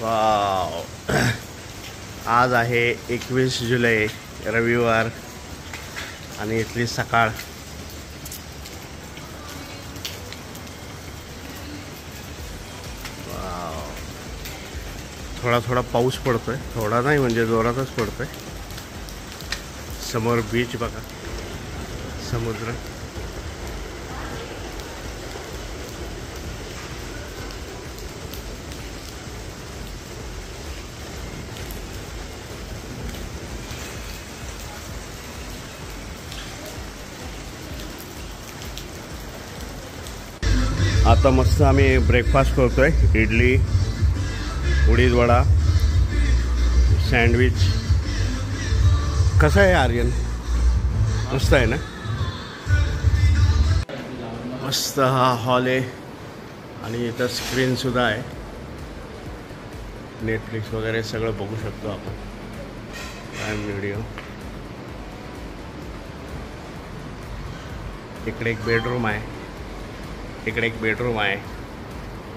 Wow. आज आहे 21 जुलै रविवार आणि इथली सकाळ. वाव. थोडा थोडा पाऊस पडतोय, थोडा नाही म्हणजे जोरातच पडतोय. समोर बीच बघा, समुद्र. आता मस्त आम्ही ब्रेकफास्ट करतोय. इडली, उडीद वडा, सँडविच. कसं आहे आर्यन? मस्त आहे ना. मस्त हा हॉल आहे आणि इथं स्क्रीनसुद्धा आहे. नेटफ्लिक्स वगैरे सगळं बघू शकतो आपण. Prime video. इकडे एक बेडरूम आहे, इकडे एक बेडरूम आहे,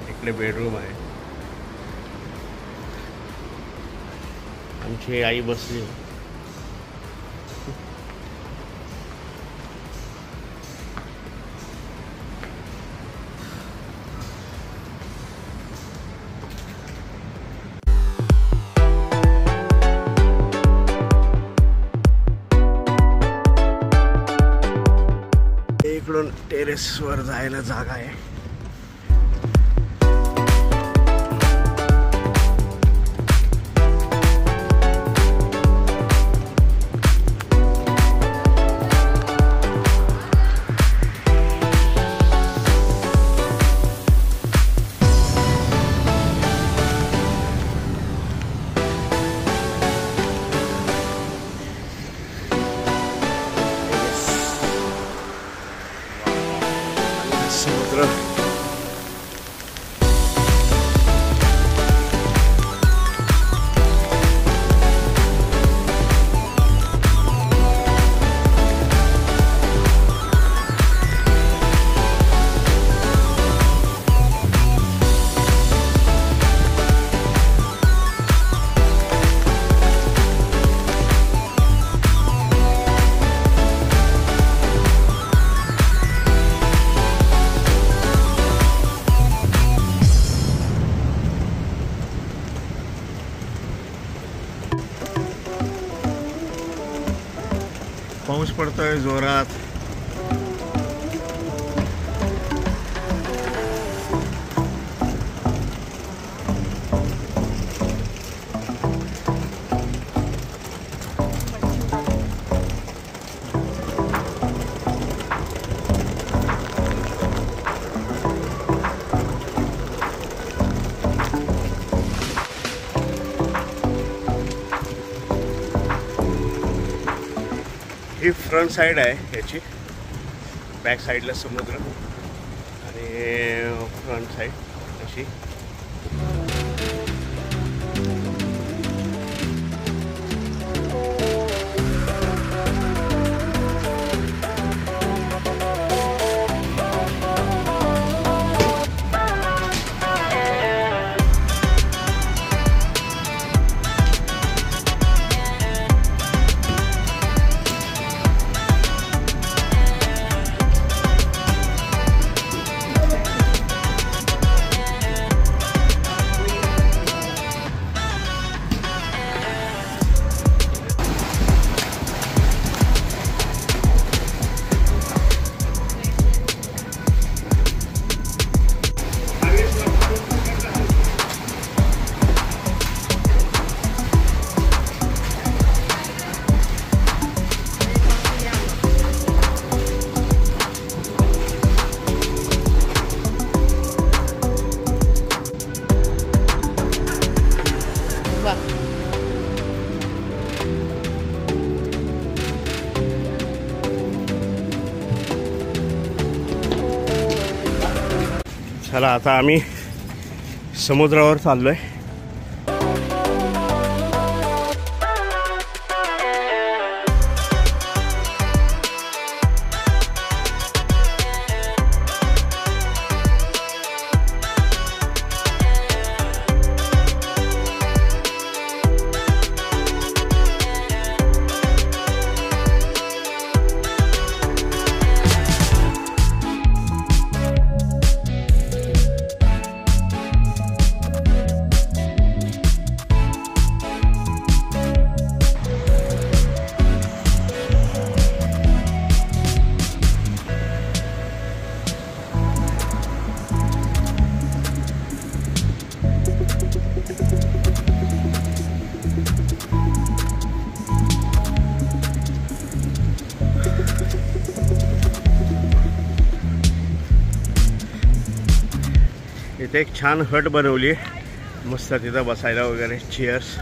इकडे बेडरूम आहे. आमची आई बसली. इकडून टेरेसवर जायला जागा आहे. समुद्र. पाऊस पडतोय जोरात. ही फ्रंट साईड आहे याची. बॅक साईडला समुद्र आणि फ्रंट साईड अशी. चला आता आम्ही समुद्रावर चाललोय. इथे एक छान हट बनवली आहे, मस्त तिथं बसायला वगैरे चेअर्स.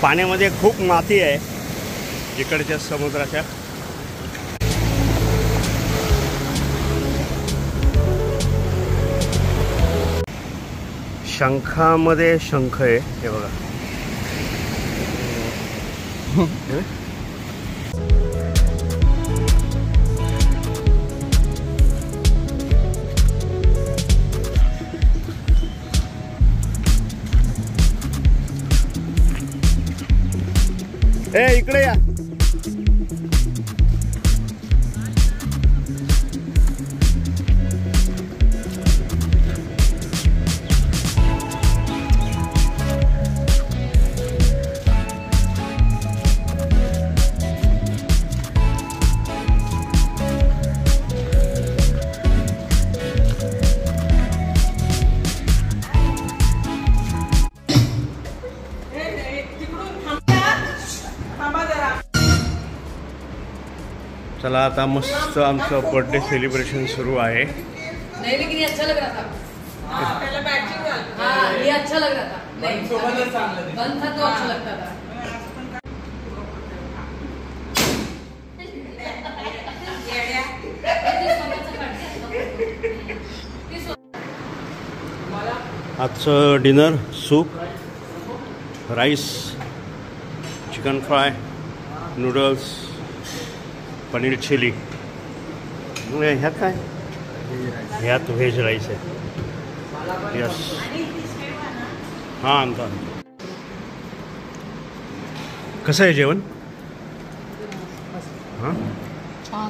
पाण्यामध्ये खूप माती आहे इकडच्या समुद्राच्या. शंखामध्ये शंख आहे हे बघा. ए इकडे या. चला आता मस्त आमचं बर्थडे सेलिब्रेशन सुरू आहे. नहीं लेकिन ये अच्छा लग रहा था. पहले मैचिंग वाला. हाँ ये अच्छा लग रहा था. नहीं बंद था तो अच्छा लगता था. आजचं dinner soup, rice, chicken fry, noodles, paneer chilli. ह्यात काय? ह्यात व्हेज राईस आहे. यस हां आणता. कसं आहे जेवण? हां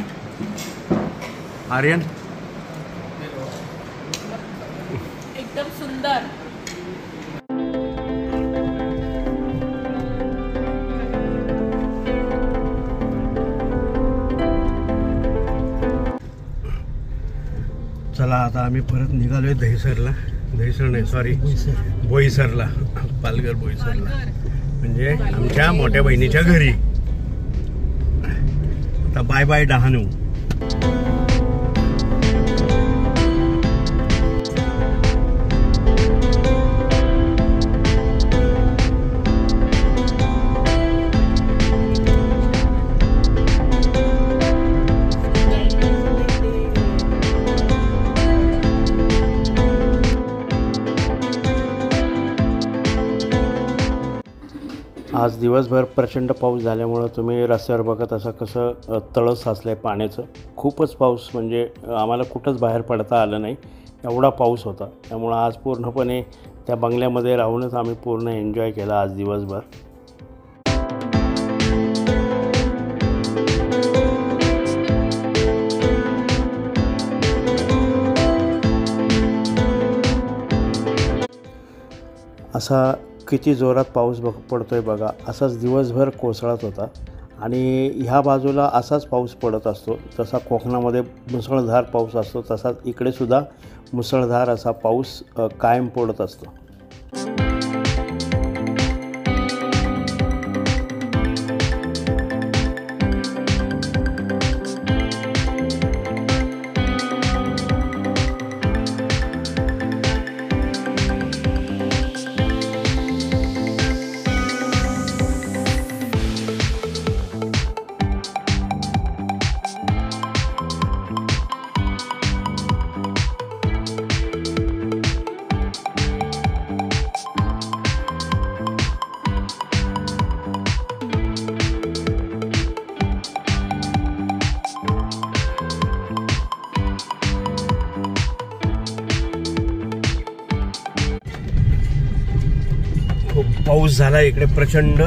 आर्यन एकदम सुंदर. चला आता आम्ही परत निघालोय दहिसरला. दहिसर नाही सॉरी बोईसरला. पालघर बोईसरला म्हणजे आमच्या मोठ्या बहिणीच्या घरी. आता बाय बाय डहाणू. आज दिवसभर प्रचंड पाऊस झाल्यामुळं तुम्ही रस्त्यावर बघत असा कसं तळं साचलं आहे पाण्याचं. खूपच पाऊस म्हणजे आम्हाला कुठंच बाहेर पडता आलं नाही एवढा पाऊस होता. त्यामुळं आज पूर्णपणे त्या बंगल्यामध्ये राहूनच आम्ही पूर्ण एन्जॉय केला आज दिवसभर. असा किती जोरात पाऊस पडतोय बघा. असाच दिवसभर कोसळत होता आणि ह्या बाजूला असाच पाऊस पडत असतो. जसा कोकणामध्ये मुसळधार पाऊस असतो तसाच इकडे सुद्धा मुसळधार असा पाऊस कायम पडत असतो. पाऊस झाला इकडे प्रचंड,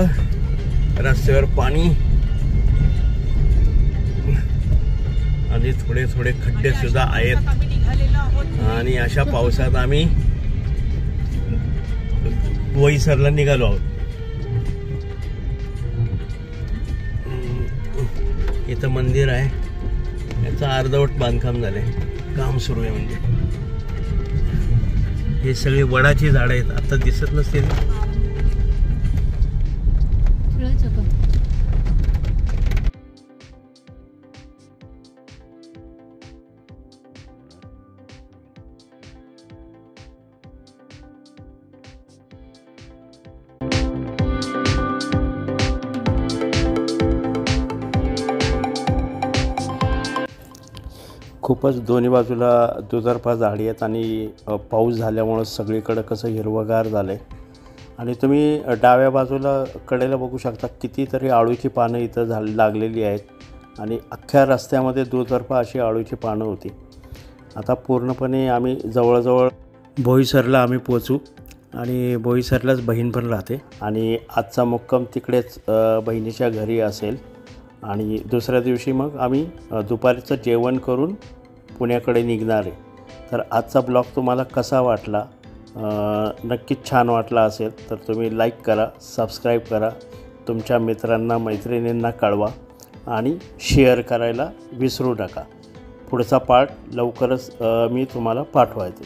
रस्त्यावर पाणी आणि थोडे थोडे खड्डे सुद्धा आहेत. आणि अशा पावसात आम्ही बोईसरला निघालो आहोत. इथं मंदिर आहे, याचं अर्धवट बांधकाम झालंय, काम सुरू आहे. म्हणजे हे सगळे वडाची झाडं आहेत, आता दिसत नसतील. खूपच दोन्ही बाजूला दुतर्फा झाडी आहेत आणि पाऊस झाल्यामुळं सगळीकडं कसं हिरवंगार झालं आहे. आणि तुम्ही डाव्या बाजूला कडेला बघू शकता, कितीतरी आळूची पानं इथं लागलेली आहेत आणि अख्ख्या रस्त्यामध्ये दुतर्फा अशी आळूची पानं होती. आता पूर्णपणे आम्ही जवळजवळ बोईसरला आम्ही पोचू आणि बोईसरलाच बहीण पण राहते आणि आजचा मुक्काम तिकडेच बहिणीच्या घरी असेल. आणि दुसऱ्या दिवशी मग आम्ही दुपारचं जेवण करून पुण्याकडे निघणार आहे. तर आजचा ब्लॉग तुम्हाला कसा वाटला, नक्कीच छान वाटला असेल तर तुम्ही लाईक करा, सबस्क्राईब करा, तुमच्या मित्रांना मैत्रिणींना कळवा आणि शेअर करायला विसरू नका. पुढचा पार्ट लवकरच मी तुम्हाला पाठवायचे.